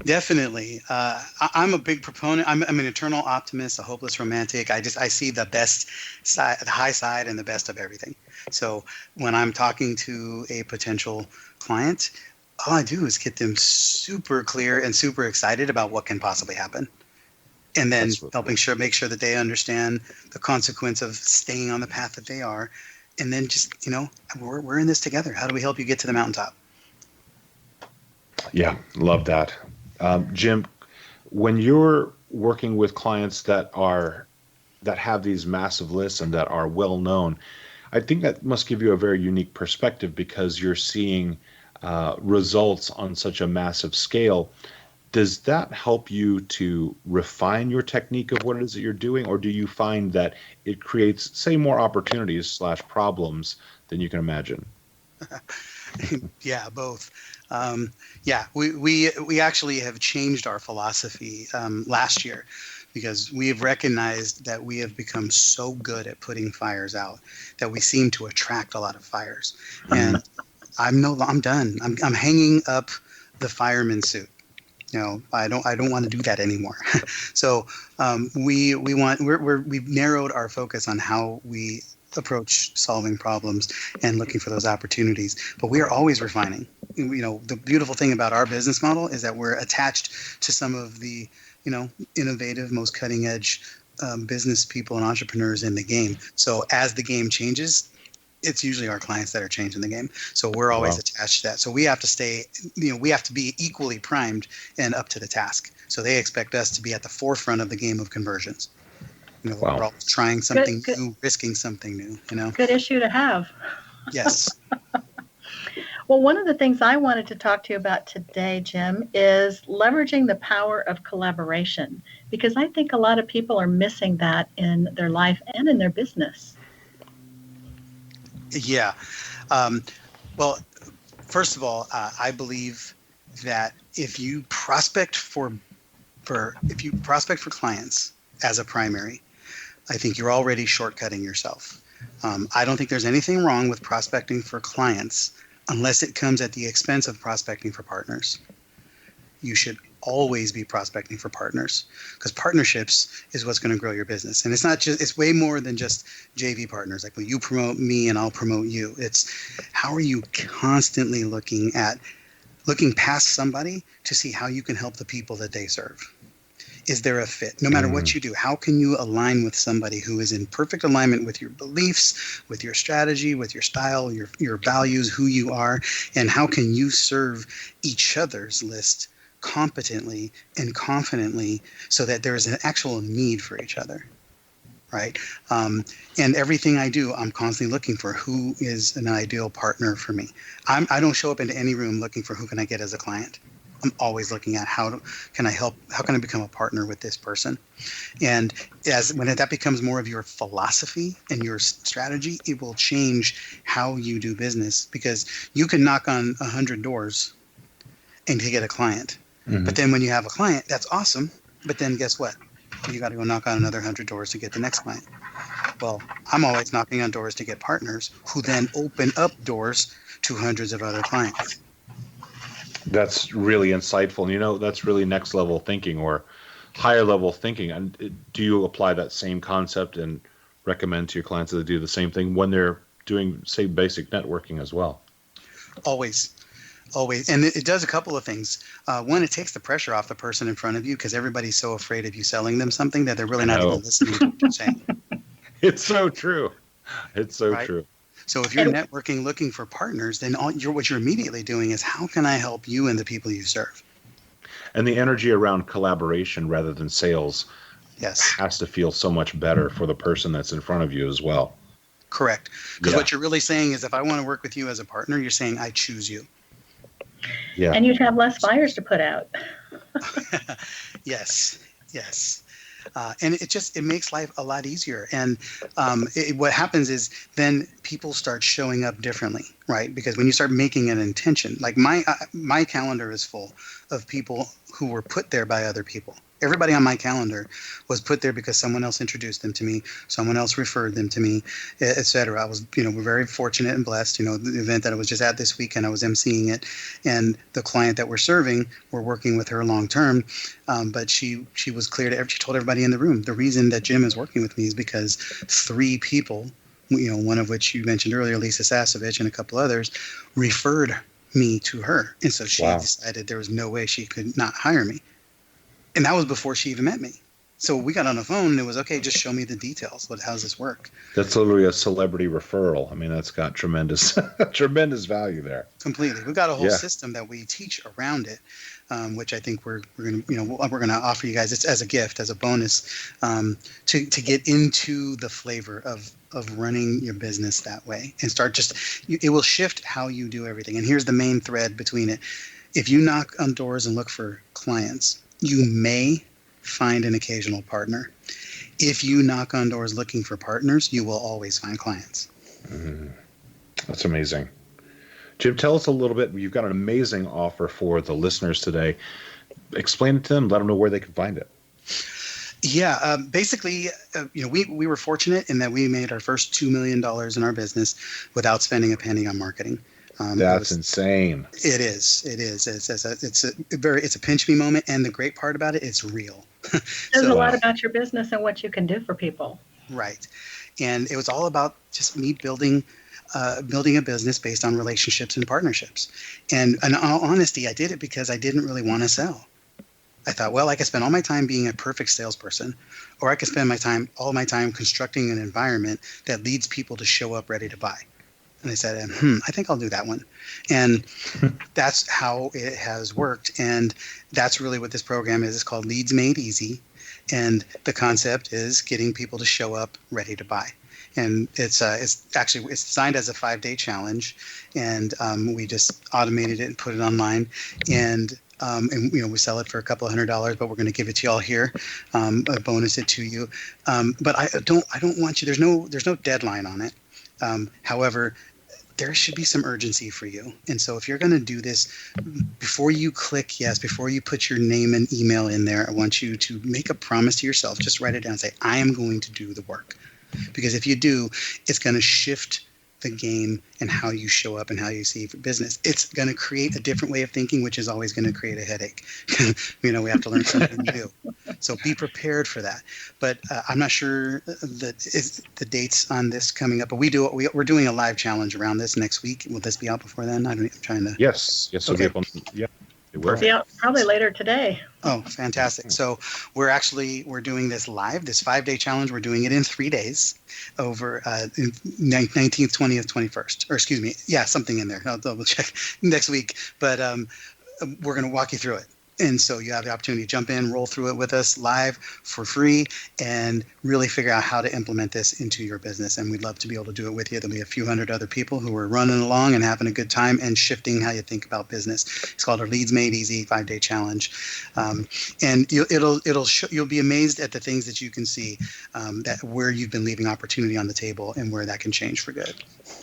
Definitely. I'm a big proponent. I'm an eternal optimist, a hopeless romantic. I see the best side, the high side, and the best of everything. So when I'm talking to a potential client, all I do is get them super clear and super excited about what can possibly happen. And then make sure that they understand the consequence of staying on the path that they are. And then just, we're in this together. How do we help you get to the mountaintop? Yeah, love that. Jim, when you're working with clients that have these massive lists and that are well known, I think that must give you a very unique perspective because you're seeing results on such a massive scale. Does that help you to refine your technique of what it is that you're doing, or do you find that it creates, say, more opportunities / problems than you can imagine? Yeah, both. We actually have changed our philosophy last year because we have recognized that we have become so good at putting fires out that we seem to attract a lot of fires. And I'm done. I'm hanging up the fireman suit. I don't want to do that anymore. So we've narrowed our focus on how we approach solving problems and looking for those opportunities. But we are always refining. The beautiful thing about our business model is that we're attached to some of the innovative, most cutting edge business people and entrepreneurs in the game. So as the game changes, it's usually our clients that are changing the game. So we're always attached to that. So we have to we have to be equally primed and up to the task. So they expect us to be at the forefront of the game of conversions. We're always trying something new, risking something new, Good issue to have. Yes. Well, one of the things I wanted to talk to you about today, Jim, is leveraging the power of collaboration, because I think a lot of people are missing that in their life and in their business. Yeah. Well, first of all, I believe that if you prospect for clients as a primary, I think you're already shortcutting yourself. I don't think there's anything wrong with prospecting for clients unless it comes at the expense of prospecting for partners. You should always be prospecting for partners because partnerships is what's going to grow your business. And it's way more than just JV partners. Like, well, you promote me and I'll promote you. It's how are you constantly looking past somebody to see how you can help the people that they serve? Is there a fit? No matter what you do, how can you align with somebody who is in perfect alignment with your beliefs, with your strategy, with your style, your values, who you are, and how can you serve each other's list competently and confidently so that there is an actual need for each other, right? And everything I do, I'm constantly looking for who is an ideal partner for me. I don't show up into any room looking for who can I get as a client. I'm always looking at how can I become a partner with this person? And when that becomes more of your philosophy and your strategy, it will change how you do business because you can knock on 100 doors and to get a client. Mm-hmm. But then when you have a client, that's awesome. But then guess what? You got to go knock on another 100 doors to get the next client. Well, I'm always knocking on doors to get partners who then open up doors to hundreds of other clients. That's really insightful. And that's really next level thinking or higher level thinking. And do you apply that same concept and recommend to your clients that they do the same thing when they're doing, say, basic networking as well? Always. And it does a couple of things. One, it takes the pressure off the person in front of you because everybody's so afraid of you selling them something that they're really not even listening to what you're saying. It's so true. It's so true. So if you're networking looking for partners, then what you're immediately doing is how can I help you and the people you serve? And the energy around collaboration rather than sales has to feel so much better for the person that's in front of you as well. Correct. Because what you're really saying is if I want to work with you as a partner, you're saying I choose you. Yeah. And you'd have less fires to put out. Yes, yes. And it makes life a lot easier. And what happens is then people start showing up differently, right? Because when you start making an intention, like my calendar is full of people who were put there by other people. Everybody on my calendar was put there because someone else introduced them to me, someone else referred them to me, etc. I was, we're very fortunate and blessed. The event that I was just at this weekend, I was emceeing it, and the client that we're serving, we're working with her long term. But she was clear she told everybody in the room, the reason that Jim is working with me is because 3 people, one of which you mentioned earlier, Lisa Sasovich, and a couple others, referred me to her. And so she decided there was no way she could not hire me. And that was before she even met me. So we got on the phone and it was, okay, just show me the details. How's this work? That's literally a celebrity referral. I mean, that's got tremendous, tremendous value there. Completely. We've got a whole system that we teach around it, which I think we're going to offer you guys. It's as a gift, as a bonus, to get into the flavor of running your business that way and start it will shift how you do everything. And here's the main thread between it. If you knock on doors and look for clients, you may find an occasional partner. If you knock on doors looking for partners, you will always find clients. That's amazing. Jim, tell us a little bit. You've got an amazing offer for the listeners today. Explain it to them. Let them know where they can find it. Yeah, basically, we were fortunate in that we made our first $2 million in our business without spending a penny on marketing. That's insane. It is. It's a pinch me moment, and the great part about it, it's real. There's a lot about your business and what you can do for people. Right, and it was all about just me building a business based on relationships and partnerships. And in all honesty, I did it because I didn't really want to sell. I thought, well, I could spend all my time being a perfect salesperson, or I could spend all my time constructing an environment that leads people to show up ready to buy. And I said, I think I'll do that one. And that's how it has worked. And that's really what this program is. It's called Leads Made Easy. And the concept is getting people to show up ready to buy. And it's designed as a 5-day challenge. And we just automated it and put it online. And we sell it for a couple of $100, but we're going to give it to y'all here, bonus it to you. But I don't want you. There's no deadline on it. However, there should be some urgency for you. And so if you're going to do this, before you click yes, before you put your name and email in there, I want you to make a promise to yourself. Just write it down and say, I am going to do the work. Because if you do, it's going to shift the game and how you show up and how you see for business. It's going to create a different way of thinking, which is always going to create a headache. We have to learn something new. So be prepared for that. But I'm not sure the dates on this coming up, but we're doing a live challenge around this next week. Will this be out before then? I'm trying to. Yes. Okay. It'll be out probably later today. Oh, fantastic. So we're doing this live, this 5-day challenge. We're doing it in 3 days over 19th, 20th, 21st, or excuse me. Yeah, something in there. I'll double check next week. But we're going to walk you through it. And so you have the opportunity to jump in, roll through it with us live for free, and really figure out how to implement this into your business. And we'd love to be able to do it with you. There'll be a few hundred other people who are running along and having a good time and shifting how you think about business. It's called our Leads Made Easy 5-day challenge. And you'll be amazed at the things that you can see that where you've been leaving opportunity on the table and where that can change for good.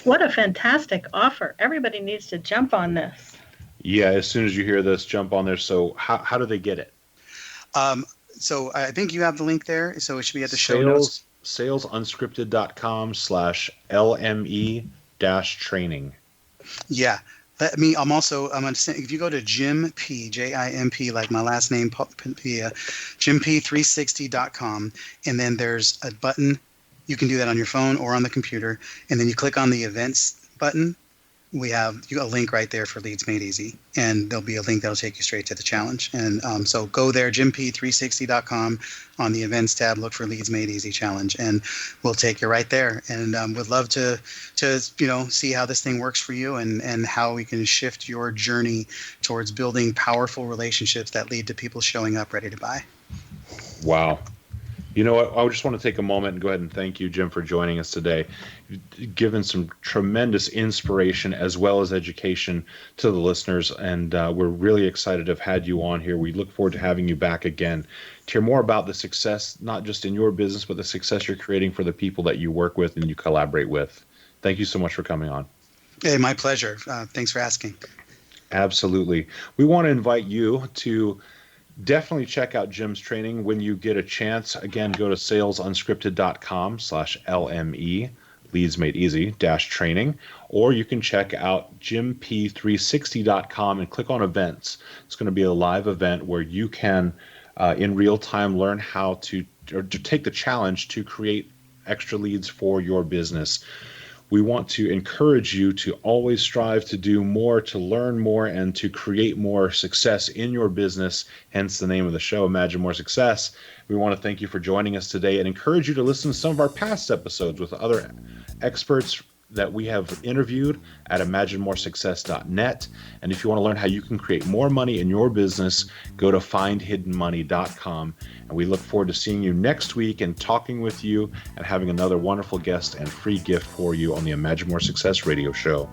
What a fantastic offer. Everybody needs to jump on this. Yeah, as soon as you hear this, jump on there. So how do they get it? So I think you have the link there. So it should be at the show notes. Salesunscripted.com/LME-training. Yeah. I'm going to send, if you go to Jim P, J-I-M-P, like my last name, JimP360.com, and then there's a button. You can do that on your phone or on the computer. And then you click on the events button. We have a link right there for Leads Made Easy, and there'll be a link that'll take you straight to the challenge. And so go there, JimP360.com, on the events tab, look for Leads Made Easy challenge, and we'll take you right there. And would love to see how this thing works for you and how we can shift your journey towards building powerful relationships that lead to people showing up ready to buy. Wow. You know what? I just want to take a moment and go ahead and thank you, Jim, for joining us today. You've given some tremendous inspiration as well as education to the listeners, and we're really excited to have had you on here. We look forward to having you back again to hear more about the success, not just in your business, but the success you're creating for the people that you work with and you collaborate with. Thank you so much for coming on. Hey, my pleasure. Thanks for asking. Absolutely. We want to invite you to definitely check out Jim's training when you get a chance. Again, go to salesunscripted.com/LME, Leads Made Easy -training, or you can check out jimp360.com and click on events. It's going to be a live event where you can, in real time, learn how to take the challenge to create extra leads for your business. We want to encourage you to always strive to do more, to learn more, and to create more success in your business, hence the name of the show, Imagine More Success. We want to thank you for joining us today and encourage you to listen to some of our past episodes with other experts that we have interviewed at imaginemoresuccess.net. And if you want to learn how you can create more money in your business, go to findhiddenmoney.com. And we look forward to seeing you next week and talking with you and having another wonderful guest and free gift for you on the Imagine More Success radio show.